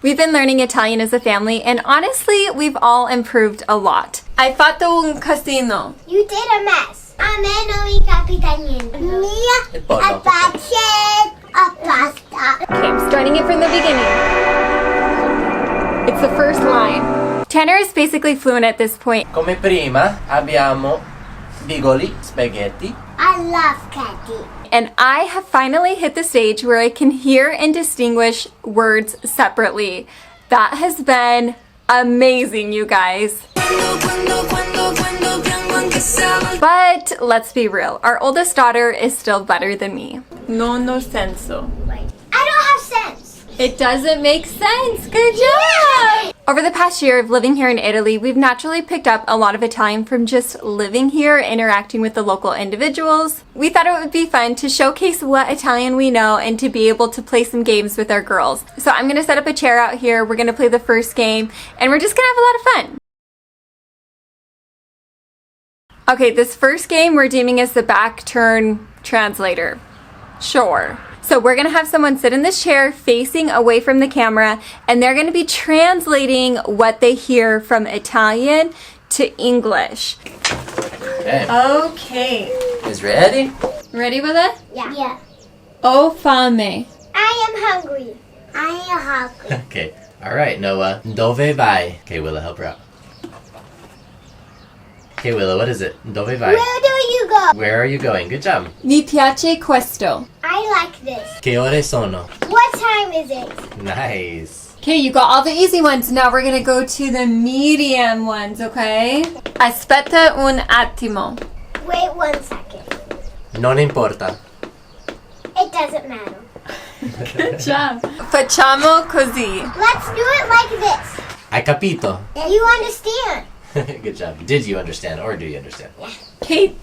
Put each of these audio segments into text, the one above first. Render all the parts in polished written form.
We've been learning Italian as a family, and honestly, we've all improved a lot. Hai fatto un casino. You did a mess. A me non mi capita niente. Mia a pace a pasta. Okay, I'm starting it from the beginning. It's the first line. Tanner is basically fluent at this point. Come prima abbiamo bigoli, spaghetti. I love Katy. And I have finally hit the stage where I can hear and distinguish words separately. That has been amazing, you guys. But let's be real, our oldest daughter is still better than me. Non ho senso. I don't have sense. It doesn't make sense. Good job! Over the past year of living here in Italy, we've naturally picked up a lot of Italian from just living here, interacting with the local individuals. We thought it would be fun to showcase what Italian we know and to be able to play some games with our girls. So I'm gonna set up a chair out here, we're gonna play the first game, and we're just gonna have a lot of fun. Okay, this first game we're deeming as the back turn translator. Sure. So we're gonna have someone sit in this chair facing away from the camera, and they're gonna be translating what they hear from Italian to English. Okay. Okay. Is ready? Ready with it? Yeah. Ho fame. I am hungry. I am hungry. Okay. All right, Noah. Dove vai? Okay, Willa, help her out. Okay, Willa, what is it? Dove vai? Where do you go? Where are you going? Good job. Mi piace questo. I like this. Che ore sono? What time is it? Nice. Okay, you got all the easy ones. Now we're gonna go to the medium ones, okay? Aspetta un attimo. Wait 1 second. Non importa. It doesn't matter. Good job. Facciamo così. Let's do it like this. Hai capito? You understand? Good job. Did you understand or do you understand? Okay,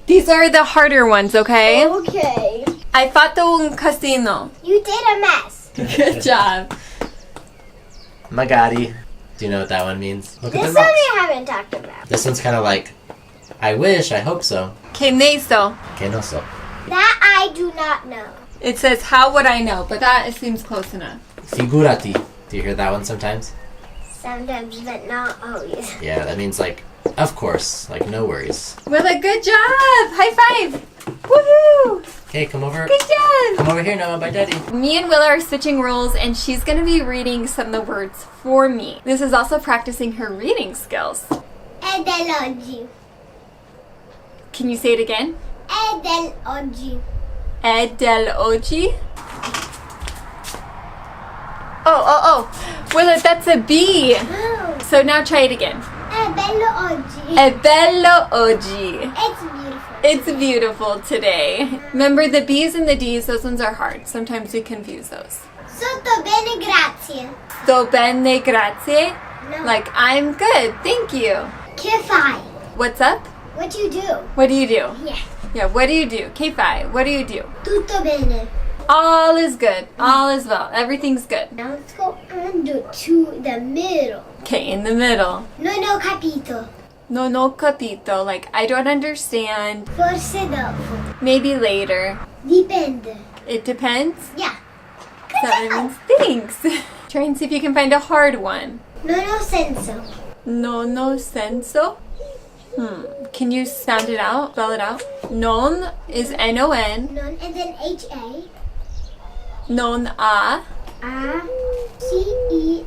these are the harder ones, okay? Okay. Hai fatto un casino. You did a mess. Good job. Magari. Do you know what that one means? Look at This the one rocks. we haven't talked about. This one's kind of like, I wish, I hope so. Que ne so. Que no so. That I do not know. It says, how would I know? But that seems close enough. Figurati. Do you hear that one sometimes? Sometimes, but not always. Yeah, that means like, of course, like no worries. Willa, good job! High five! Woohoo! Okay, come over. Good job! Come over here, Noah, by Daddy. Me and Willa are switching roles, and she's going to be reading some of the words for me. This is also practicing her reading skills. Ed oggi. Can you say it again? Ed oggi. È dell'oggi? Oh. Willa, that's a B. Oh. So now try it again. È bello oggi. È bello oggi. It's beautiful. It's beautiful today. Remember the B's and the D's, those ones are hard. Sometimes we confuse those. Sotto bene, grazie. Sto bene, grazie. No. Like, I'm good, thank you. Che fai? What's up? What you do? What do you do? Yeah. Yeah, what do you do? K5, what do you do? Tutto bene. All is good. All is well. Everything's good. Now let's go under to the middle. Okay, in the middle. Non ho capito. Non ho capito. Like, I don't understand. Forse dopo. Maybe later. Dipende. It depends. Yeah. That means thanks. Try and see if you can find a hard one. Non ho senso. Non ho senso. Can you sound it out? Spell it out. Non is N-O-N. Non and then H-A. Non ha. C-E-N-S-O.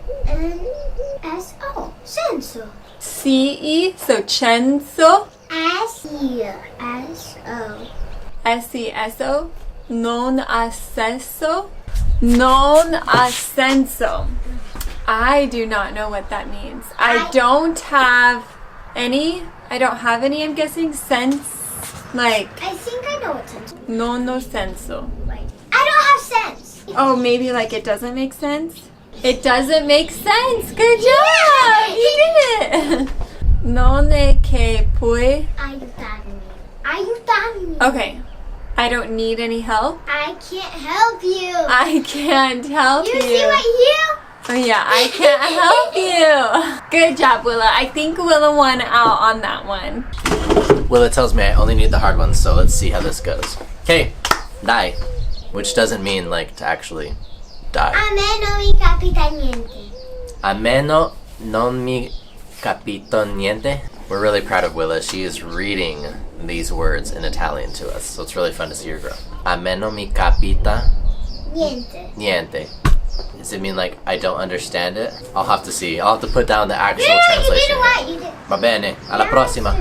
Senso. C-E. So censo. S-E-S-O. S-E-S-O. Non ha senso. Non ha senso. I do not know what that means. I don't have any, I'm guessing, sense. Like, I think I know what senso. non ho senso. Right. I don't have sense. Oh, maybe like it doesn't make sense? It doesn't make sense. Good job! You did it! Non è che puoi. Aiutarmi. Aiutarmi. Okay. I don't need any help. I can't help you. I can't help you. You see right here? Oh yeah, I can't help you. Good job, Willa. I think Willa won out on that one. Willa tells me I only need the hard ones, so let's see how this goes. Okay, dai. Which doesn't mean like to actually die. A me non mi capita niente. A me non mi capito niente. We're really proud of Willa. She is reading these words in Italian to us, so it's really fun to see her grow. A me non mi capita Niente. niente. Does it mean like I don't understand it? I'll have to see. I'll have to put down the actual You did translation. it right. You did. Va bene. Alla prossima.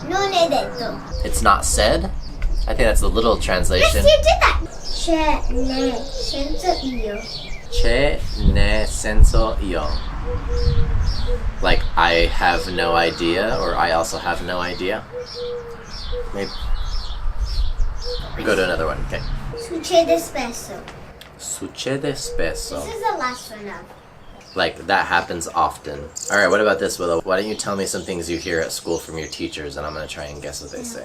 Non è detto. It's not said? I think that's the little Yes, translation. you did that. Ce ne senso io. C'è ne senso io. Like I have no idea, or I also have no idea. Maybe. Go to another one. Okay. Succede spesso. Succede spesso. This is the last one now. Like that happens often. All right. What about this, Willow? Why don't you tell me some things you hear at school from your teachers, and I'm gonna try and guess what they say.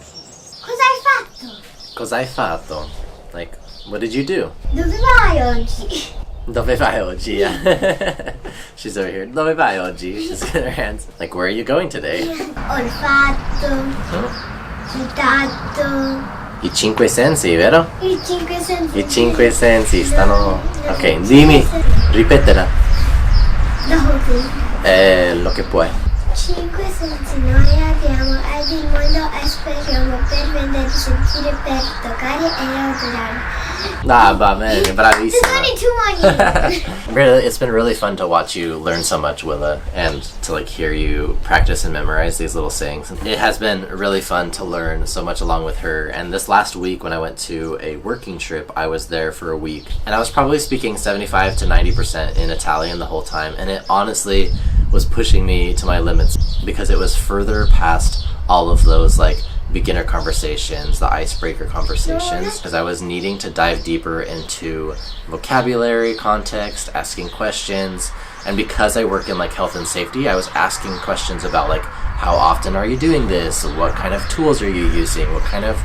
Cosa hai fatto? Cosa hai fatto? Like, what did you do? Dove vai oggi? Dove vai oggi? Yeah. She's over here. Dove vai oggi? She's got her hands. Like, where are you going today? Ho fatto. Citato. I cinque sensi, vero? I cinque sensi. I cinque sensi stanno... Ok, dimmi, ripetela. Dove? Lo che puoi. Cinque sensi noi abbiamo ed il mondo esperiamo per vedere, sentire, per toccare e odorare. Ah, va bene, There's bravissima. only two more years. Really, it's been really fun to watch you learn so much, Willa, and to like hear you practice and memorize these little sayings. It has been really fun to learn so much along with her. And this last week, when I went to a working trip, I was there for a week, and I was probably speaking 75 to 90% in Italian the whole time, and it honestly was pushing me to my limits because it was further past all of those like beginner conversations, the icebreaker conversations, because I was needing to dive deeper into vocabulary, context, asking questions. And because I work in like health and safety, I was asking questions about like, how often are you doing this? What kind of tools are you using? What kind of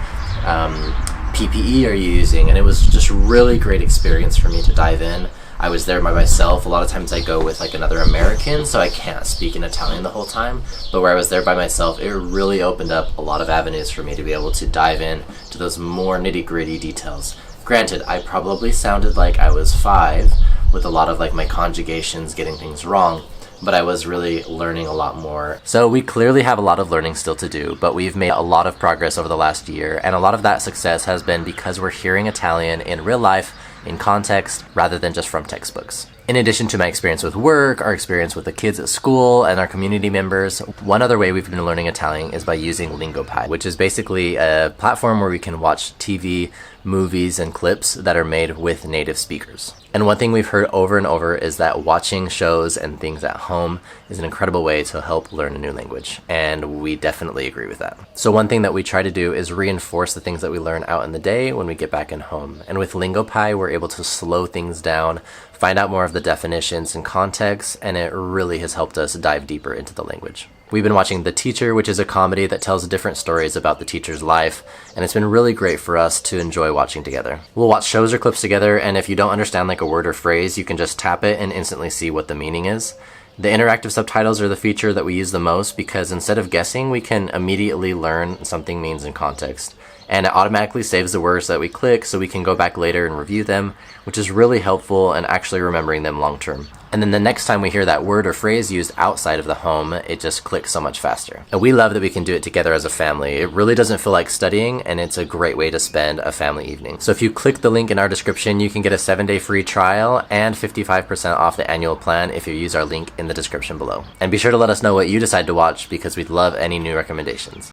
PPE are you using? And it was just really great experience for me to dive in. I was there by myself. A lot of times I go with like another American, so I can't speak in Italian the whole time. But where I was there by myself, it really opened up a lot of avenues for me to be able to dive in to those more nitty-gritty details. Granted, I probably sounded like I was 5 with a lot of like my conjugations getting things wrong, but I was really learning a lot more. So we clearly have a lot of learning still to do, but we've made a lot of progress over the last year, and a lot of that success has been because we're hearing Italian in real life, in context, rather than just from textbooks. In addition to my experience with work, our experience with the kids at school, and our community members, one other way we've been learning Italian is by using LingoPie, which is basically a platform where we can watch TV, movies, and clips that are made with native speakers. And one thing we've heard over and over is that watching shows and things at home is an incredible way to help learn a new language, and we definitely agree with that. So one thing that we try to do is reinforce the things that we learn out in the day when we get back in home. And with LingoPie, we're able to slow things down, find out more of the definitions and context, and it really has helped us dive deeper into the language. We've been watching The Teacher, which is a comedy that tells different stories about the teacher's life, and it's been really great for us to enjoy watching together. We'll watch shows or clips together, and if you don't understand like a word or phrase, you can just tap it and instantly see what the meaning is. The interactive subtitles are the feature that we use the most because instead of guessing, we can immediately learn something means in context. And it automatically saves the words that we click so we can go back later and review them, which is really helpful in actually remembering them long term. And then the next time we hear that word or phrase used outside of the home, it just clicks so much faster. And we love that we can do it together as a family. It really doesn't feel like studying, and it's a great way to spend a family evening. So if you click the link in our description, you can get a 7-day free trial and 55% off the annual plan if you use our link in the description below. And be sure to let us know what you decide to watch because we'd love any new recommendations.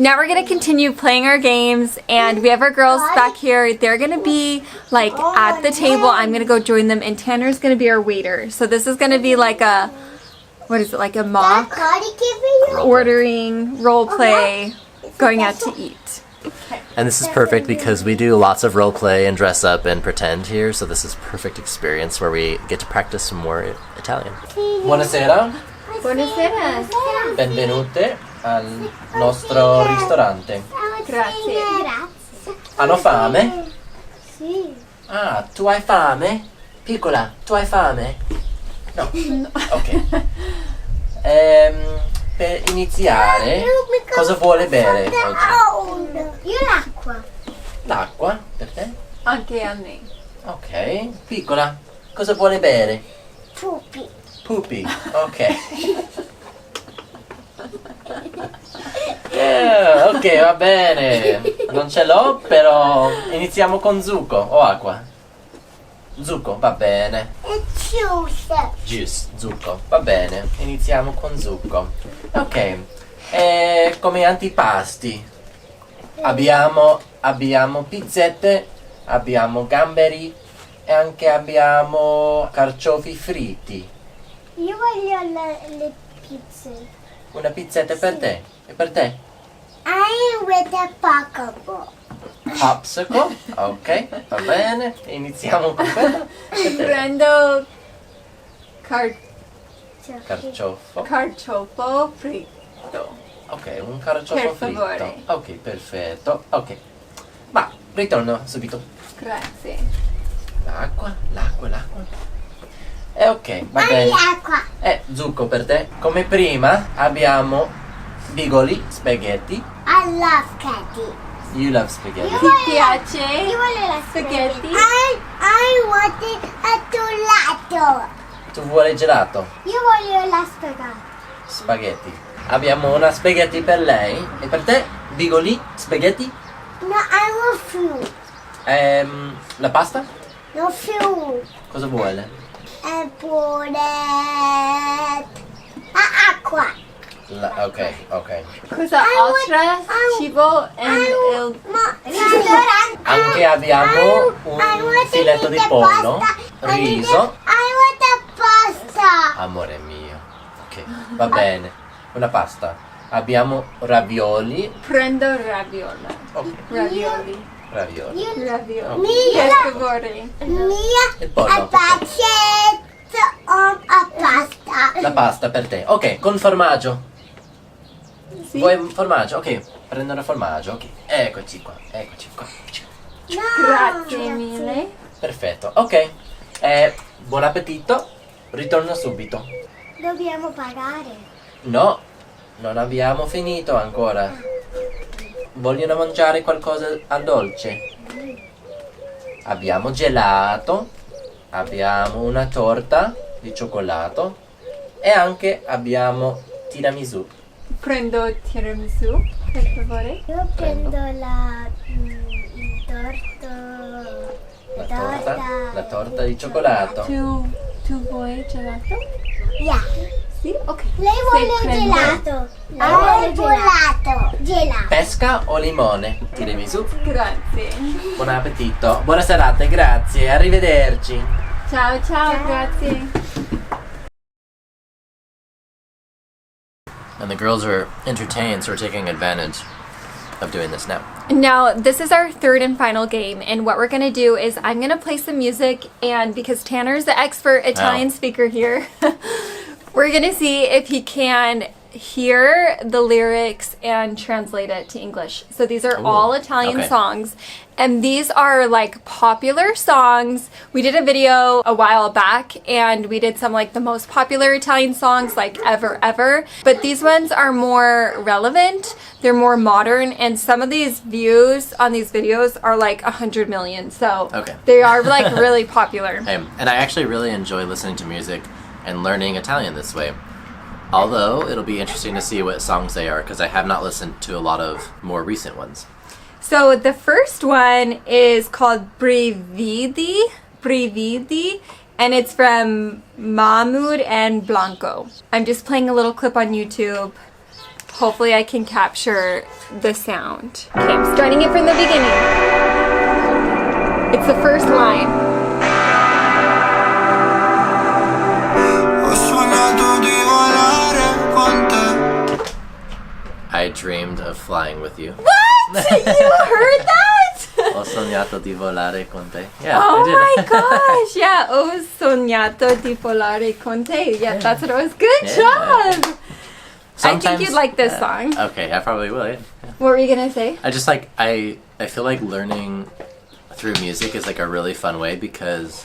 Now we're gonna continue playing our games, and we have our girls back here. They're gonna be like at the table. I'm gonna go join them, and Tanner's gonna be our waiter. So this is gonna be like a, what is it, like a mock ordering, role play, going out to eat. And this is perfect because we do lots of role play and dress up and pretend here, so this is perfect experience where we get to practice some more Italian. Buonasera. Buonasera. Benvenute al nostro ristorante. Grazie. Hanno fame? Sì. Ah, tu hai fame? Piccola, tu hai fame? No. Ok. Per iniziare, cosa vuole bere oggi? Io l'acqua. L'acqua? Per te? Anche a me. Ok, piccola, cosa vuole bere? Puppy. Pupi, ok. Ok, va bene. Non ce l'ho, però iniziamo con zucco o acqua. Zucco, va bene. E juice. Juice, zucco, va bene. Iniziamo con zucco. Ok, e come antipasti abbiamo pizzette, abbiamo gamberi e anche abbiamo carciofi fritti. Io voglio le pizze. Una pizzetta per te e per te? I with a popsicle. Popsicle, ok, va bene. Iniziamo con quella. Per te. Prendo Carciofo. carciofo fritto. Ok, un carciofo Per fritto. favore. Ok, perfetto. Ok. Ma ritorno subito. Grazie. L'acqua. E ok, va bene. Acqua. Zucco per te. Come prima abbiamo bigoli, spaghetti. I love catty. You love spaghetti. Io Ti voglio piace? Io voglio la Spaghetti? I want it a gelato. Tu vuoi gelato? Io voglio la spaghetti. Spaghetti. Abbiamo una spaghetti per lei. E per te? Bigoli, spaghetti. No, I want fruit. La pasta? No fruit. Cosa vuole? E pure acqua. Ok. Cosa altra cibo il Anche abbiamo un filetto di pollo, riso. I want a pasta. Amore mio. Ok, va bene. Una pasta. Abbiamo ravioli. prendo ravioli. Ok, Ravioli. ravioli. Ravioli. Mia. Per favore. Mia Il pollo. a pacchetto o a pasta. La pasta per te. Ok, con formaggio. Sì. Vuoi un formaggio? Ok, prendo il formaggio. Ok, eccoci qua. No, Grazie mille. Perfetto. Ok. Buon appetito. Ritorno subito. Dobbiamo pagare. No, non abbiamo finito ancora. Vogliono mangiare qualcosa al dolce? Abbiamo gelato, abbiamo una torta di cioccolato e anche abbiamo tiramisù. Prendo tiramisù, per favore. Io prendo La torta di cioccolato. Tu vuoi gelato? Yeah. Sì, ok. Lei vuole Se il prendo- gelato. Lei vuole gelato. Pesca o limone? Tiramisù. Grazie. Buon appetito. Buona serata, grazie. Arrivederci. Ciao, grazie. And the girls are entertained, so we're taking advantage of doing this now. Now, this is our third and final game, and what we're gonna do is I'm gonna play some music, and because Tanner's the expert Italian speaker here, we're gonna see if he can hear the lyrics and translate it to English. So these are all Italian songs, and these are like popular songs. We did a video a while back, and we did some like the most popular Italian songs like ever, but these ones are more relevant, they're more modern, and some of these views on these videos are like 100 million, so they are like really popular. And I actually really enjoy listening to music and learning Italian this way. Although it'll be interesting to see what songs they are, because I have not listened to a lot of more recent ones. So the first one is called Brividi, and it's from Mahmoud and Blanco. I'm just playing a little clip on YouTube. Hopefully I can capture the sound. Okay, I'm starting it from the beginning. It's the first line. I dreamed of flying with you. What? You heard that? Ho sognato di volare con te. Yeah, Oh I did. my gosh, yeah. Ho sognato di volare con te. Yeah, that's what it was. Good job. I think you'd like this song. Okay, I probably will. Yeah. What were you gonna say? I just like I feel like learning through music is like a really fun way, because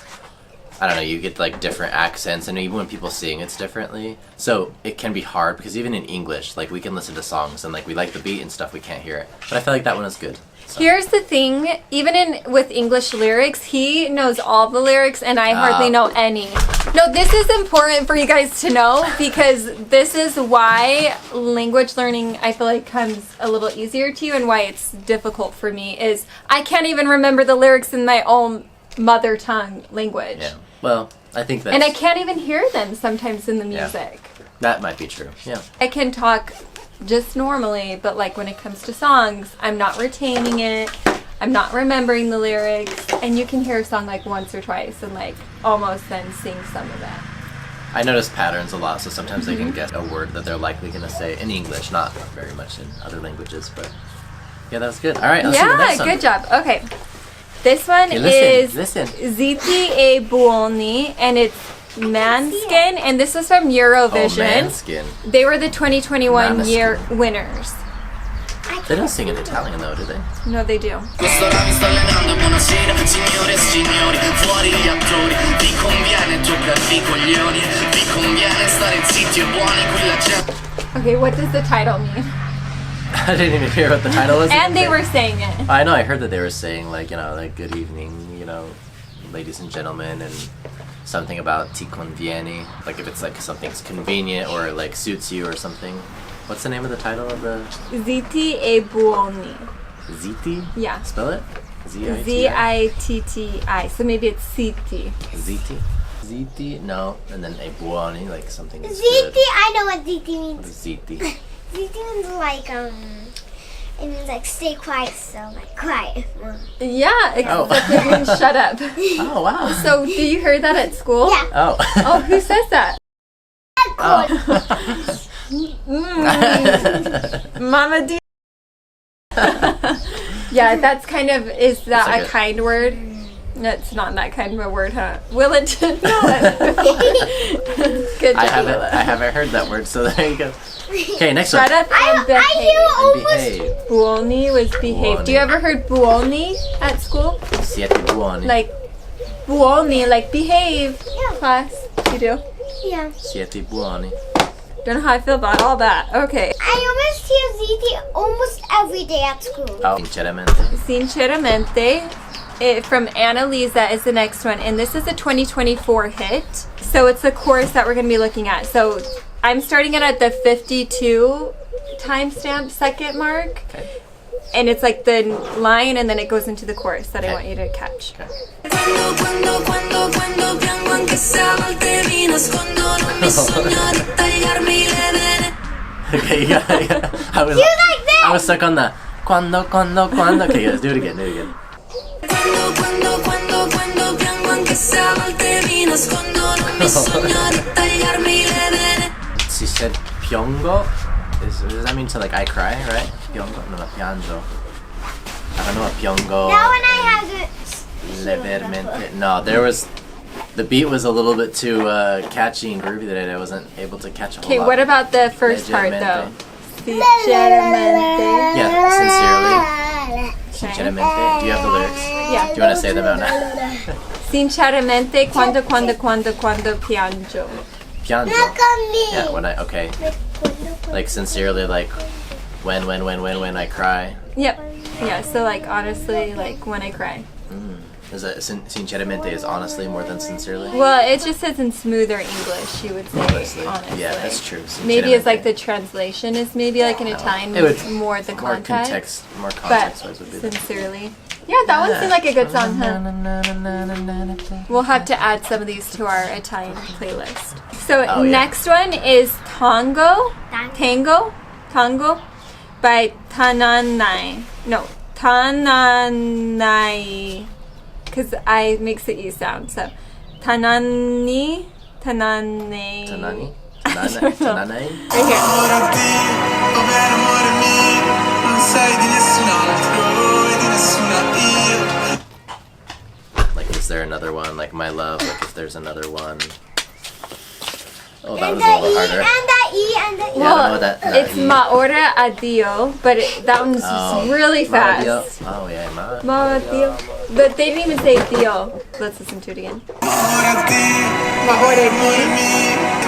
I don't know, you get like different accents, and even when people sing it's differently. So it can be hard, because even in English, like we can listen to songs and like we like the beat and stuff, we can't hear it. But I feel like that one is good. So. Here's the thing, even with English lyrics, he knows all the lyrics and I hardly know any. No, this is important for you guys to know because this is why language learning, I feel like, comes a little easier to you and why it's difficult for me is I can't even remember the lyrics in my own mother tongue language. Yeah. Well, I think that's... And I can't even hear them sometimes in the music. Yeah. That might be true, yeah. I can talk just normally, but like when it comes to songs, I'm not retaining it. I'm not remembering the lyrics. And you can hear a song like once or twice and like almost then sing some of it. I notice patterns a lot, so sometimes they can guess a word that they're likely going to say in English, not very much in other languages, but yeah, that was good. All right, let's see the next one. Good job. Okay. This one is Ziti e Buoni, and it's Manskin, and this is from Eurovision. Oh, Manskin. They were the 2021 year winners. They don't sing in Italian though, do they? No, they do. Okay, what does the title mean? I didn't even hear what the title was. And they were saying it. I know, I heard that they were saying like, you know, like good evening, you know, ladies and gentlemen, and something about ti conviene, like if it's like something's convenient or like suits you or something. What's the name of the title of the... Ziti e Buoni. Ziti? Yeah. Spell it? Z-I-T-I? Z-I-T-T-I. So maybe it's Ziti. Ziti? Ziti? No. And then e buoni, like something is Ziti, good. I know what Ziti means. What is Ziti? Ziti means like, it means like stay quiet, so like quiet. Yeah, exactly. It means shut up. Oh, wow. So, do you hear that at school? Yeah. Oh. Oh, who says that? Oh. Mama D. Yeah, that's kind of, is that like a kind word? It's not that kind of a word, huh? Will it know it? Good job. I haven't heard that word, so there you go. Okay, next Shut one. up and behave. I hear almost. Behave. Buoni was behave. Buoni. Do you ever heard buoni at school? Siete buoni. Like, buoni, like behave. Yeah. Class, you do? Yeah. Siete buoni. Don't know how I feel about all that. Okay. I almost hear Ziti almost every day at school. Oh, sinceramente. Sinceramente. From Annalisa is the next one, and this is a 2024 hit. So it's the chorus that we're going to be looking at. So I'm starting it at the 52 timestamp second mark. Okay. And it's like the line, and then it goes into the chorus that I want you to catch. Okay. Okay, you got I was stuck on the cuando. Okay, let's do it again. She said piango. Does that mean to like I cry, right? Piango, no, piango. I don't know what piango. Now when I have it. Levemente. No, there was. The beat was a little bit too catchy and groovy that I wasn't able to catch a whole lot. Okay, what about the first part though? Sinceramente. Yeah, sincerely. Okay. Sinceramente. Do you have the lyrics? Yeah. Do you want to say them out now? Sinceramente, quando piango. Piango. Look at me. Yeah, when I, okay. Like sincerely, like when I cry. Yep. Yeah, so like honestly, like when I cry. Is that sinceramente is honestly more than sincerely? Well, it just says in smoother English, you would say honestly. Yeah, that's true. Maybe it's like the translation is maybe like in Italian, it would more the context. More But context-wise would be that. sincerely. Yeah, that one seemed like a good song, huh? We'll have to add some of these to our Italian playlist. So next one is Tango by Tananai. No, Tananai. Because I makes the E sound. So Tanani. Tanani? Right here. Like, is there another one? Like, my love, like, if there's another one. Oh, that was a little harder. And the E and the E. Yeah, I don't know that. It's Maora Adio, but that one's just really fast. Oh, yeah, Maora Adio. But they didn't even say Dio. Let's listen to it again. Amore mi.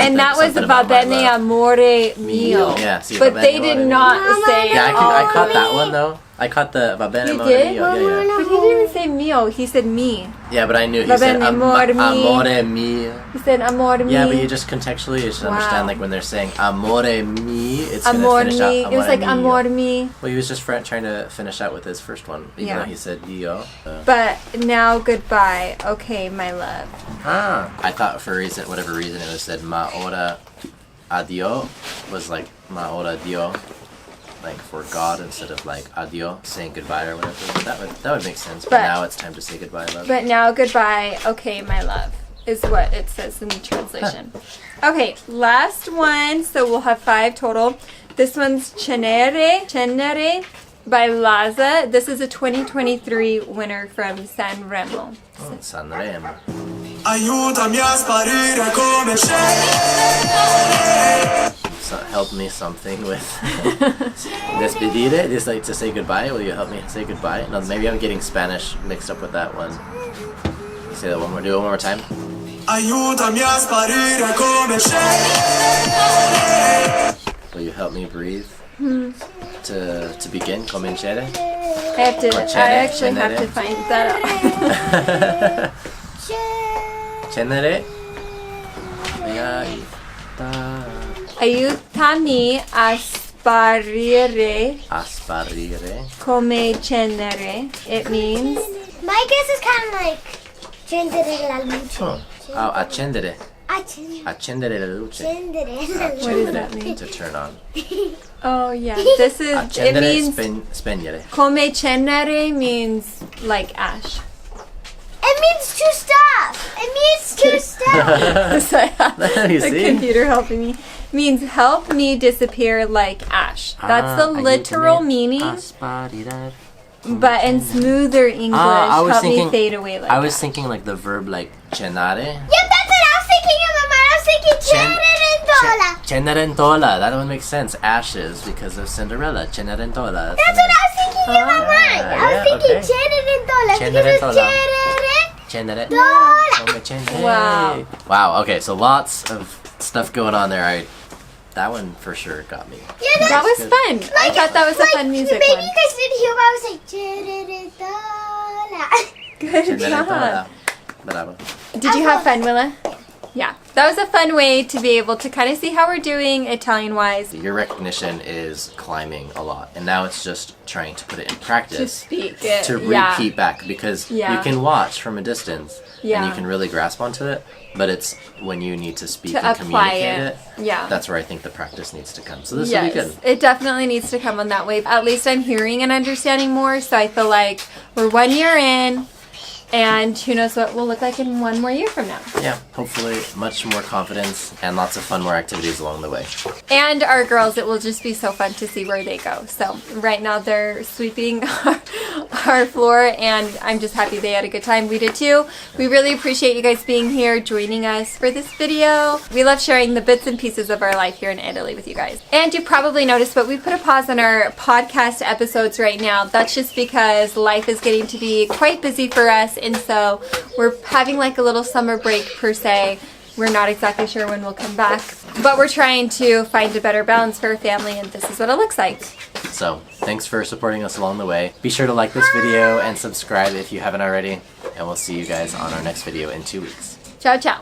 And that was Something about va my bene love. amore mio. Yeah, see, But va they bene did amore not mio. say Yeah, I caught that amore. one though. I caught the va bene You amore did? mio. Yeah. But he didn't even say mio. He said me. Yeah, but I knew he Va said bene amore mi. amore mio. He said amore mi. Yeah, but you just contextually you should understand Wow. like when they're saying amore mi, it's gonna Amor finish mi. out It was like mio. amor mi. Well, he was just trying to finish out with his first one, even Yeah. though he said io. But now goodbye. Okay, my love. I thought for whatever reason it was said ma ora adio was like ma ora dio, like for God instead of like adio, saying goodbye or whatever. That would make sense. But But- now it's time to say goodbye, love. But now goodbye. Okay, my love. Is what it says in the translation. Okay, last one. So we'll have 5 total. This one's Cenere by Laza. This is a 2023 winner from Sanremo. Sanremo. Aiutami a sparire come So help me something with despedire. Just like to say goodbye. Will you help me say goodbye? No, maybe I'm getting Spanish mixed up with that one. Say that one more. Do it one more time. Aiutami a sparire come Will you help me breathe? To begin, cominciare. I actually have Cenere. to find that out. Cenere. Aiutami a sparire Asparire. come cenere. It means My guess is kind of like Scendere la luce. Oh, accendere. Accendere Accendere la luce. la What does that mean? To turn on. oh yeah, this is it Accendere, means spegnere. come cenere means like ash. It means to stop. It means to stop. So I have You the see? computer helping me. Means help me disappear like ash. That's the literal meaning. Asparire. But in smoother English, I was help me thinking- fade away like I was ash. thinking like the verb like cenare. Yep, that's what I was thinking in my mind. I was thinking Cenerentola. Cenerentola. That one makes sense. Ashes because of Cinderella. Cenerentola. That's what I was thinking in my mind. I was yeah, thinking okay. Cenerentola because Cenerentola. it's Cenere. Cenerentola. Come cenere. Wow. Wow. Okay, so lots of stuff going on there. That one for sure got me. Yeah, That was Good. fun. I thought that was a fun music maybe one. you guys didn't hear, but I was like Cenerentola. Good Cenerentola. job. Bravo. Did you have fun, Willa? Yeah. That was a fun way to be able to kind of see how we're doing Italian-wise. Your recognition is climbing a lot, and now it's just trying to put it in To practice. speak it. To yeah. repeat back because Yeah. you can watch from a distance and Yeah. you can really grasp onto it, but it's when you need to speak To and apply communicate it. Yeah. That's where I think the practice needs to come. So this Yes, will be good. it definitely needs to come on that way. At least I'm hearing and understanding more, so I feel like we're 1 year in, and who knows what we'll look like in 1 more year from now. Yeah, hopefully much more confidence and lots of fun more activities along the way. And our girls, it will just be so fun to see where they go. So right now they're sweeping our floor, and I'm just happy they had a good time. We did too. We really appreciate you guys being here, joining us for this video. We love sharing the bits and pieces of our life here in Italy with you guys. And you probably noticed, but we put a pause on our podcast episodes right now. That's just because life is getting to be quite busy for us, and so we're having like a little summer break per se. We're not exactly sure when we'll come back, but we're trying to find a better balance for our family, and this is what it looks like. So thanks for supporting us along the way. Be sure to like this video and subscribe if you haven't already, and we'll see you guys on our next video in 2 weeks. Ciao, ciao.